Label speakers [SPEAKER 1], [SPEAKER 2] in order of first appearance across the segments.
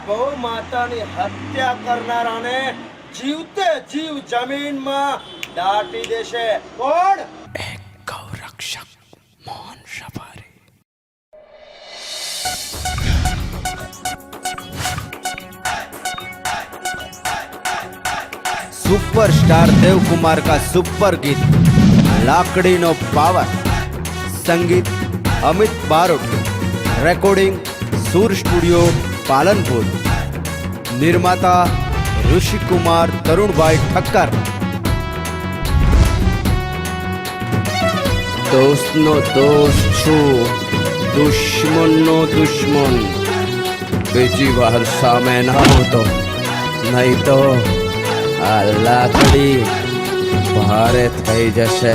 [SPEAKER 1] ગૌ માતાની હત્યા કરનારાને જીવતે જીવ જમીનમાં દાટી દેશે. કોણ?
[SPEAKER 2] એક ગૌરક્ષક મોહન રબારી.
[SPEAKER 3] सुपरस्टार देव कुमार का सुपर गीत लाकड़ी नो पावर, संगीत अमित बारोट, रेकॉर्डिंग सूर स्टूडियो पालनपुर, निर्माता ऋषि कुमार तरुण भाई ठक्कर. दोस्त नो दोस्त छू, दुश्मन नो दुश्मन. बीजी बार सामे ना हो तो नहीं तो આ લાકડી ભારે થઈ જશે.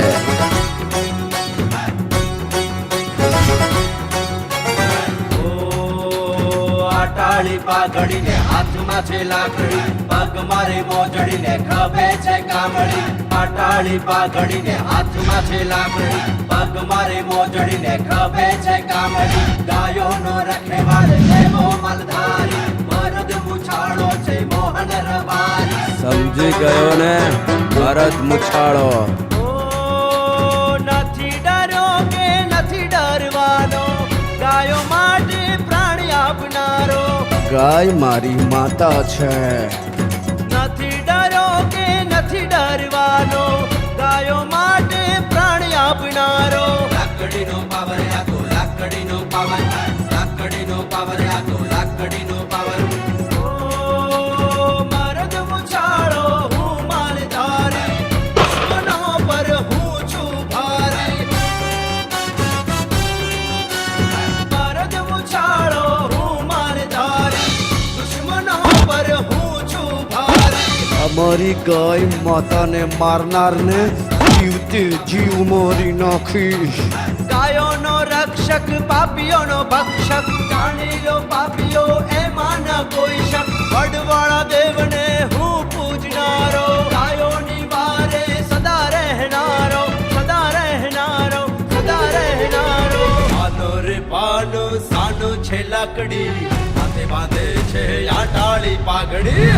[SPEAKER 1] આટાળી પાઘડીને હાથમાં છે લાકડી, પગ મારે મોજડીને ખભે છે કામળી. આટાળી પાઘડીને હાથમાં છે લાકડી, પગ મારે મોજડીને ખભે છે કામળી. ગાયોનો રખેવાળ એવો મલધારી, મરદ મુછાળો છે મોહન રબારી.
[SPEAKER 3] સમજી ગયો ને ભરત મુછાળો.
[SPEAKER 1] નથી ડર્યો કે નથી ડરવાનો, ગાયો માટે પ્રાણ આપનારો.
[SPEAKER 3] ગાય મારી માતા છે.
[SPEAKER 1] નથી ડર્યો કે નથી ડરવાનો, ગાયો માટે પ્રાણ આપનારો. લાકડીનો પાવર આ તો લાકડીનો પાવર, લાકડીનો પાવર આ તો લાકડીનો પાવર. મરદ મુછાળો હું માલધારી, દુશ્મનો પર હું છું ભારી. મરદ મુછાળો હું માલધારી, દુશ્મનો પર હું છું ભારી.
[SPEAKER 3] અમારી ગાય માતાને મારનારને જીવતે જીવ મારી નાખીશ.
[SPEAKER 1] ગાયોનો રક્ષક, પાપીઓનો ભક્ષક, જાણી લો પાપીઓ એમાં ન કોઈ શક. વડવાળા દેવને હું પૂજનારો, ગાયોની વારે સદા રહેનારો, સદા રહેનારો, સદા રહેનારો. પાનો રે પાનો સાનો છે લાકડી, માથે બાંધે છે આટાળી પાઘડી.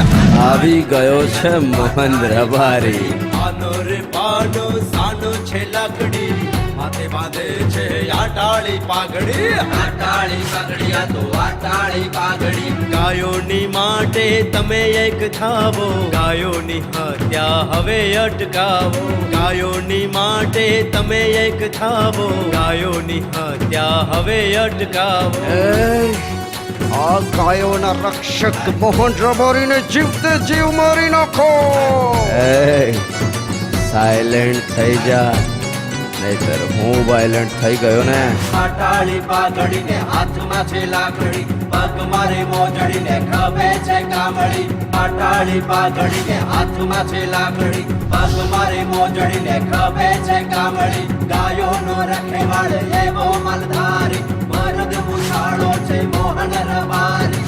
[SPEAKER 3] આવી ગયો છે મોહન રબારી.
[SPEAKER 1] પાનો રે પાનો સાનો છે લાકડી, માથે બાંધે છે આટાળી પાઘડી. આટાળી પાઘડી આ તો આટાળી પાઘડી. ગાયોની માટે તમે એક થાવો, ગાયોની હત્યા હવે અટકાવો. ગાયોની માટે તમે એક થાવો, ગાયોની હત્યા હવે અટકાવો.
[SPEAKER 3] આ ગાયોના રક્ષક મોહન રબારીને જીવતે જીવ મારી નાખો. સાયલેન્ટ થઈ જા, નહીતર હું વાયલેન્ટ થઈ ગયો ને.
[SPEAKER 1] આટાળી પાઘડીને હાથમાં છે લાકડી, પગ મારે મોજડીને ખભે છે કામળી. આટાળી પાઘડીને હાથમાં છે લાકડી, પગ મારે મોજડીને ખભે છે કામળી. ગાયોનો રખેવાળ એવો મલધારી, મરદ મુછાળો છે મોહન રબારી.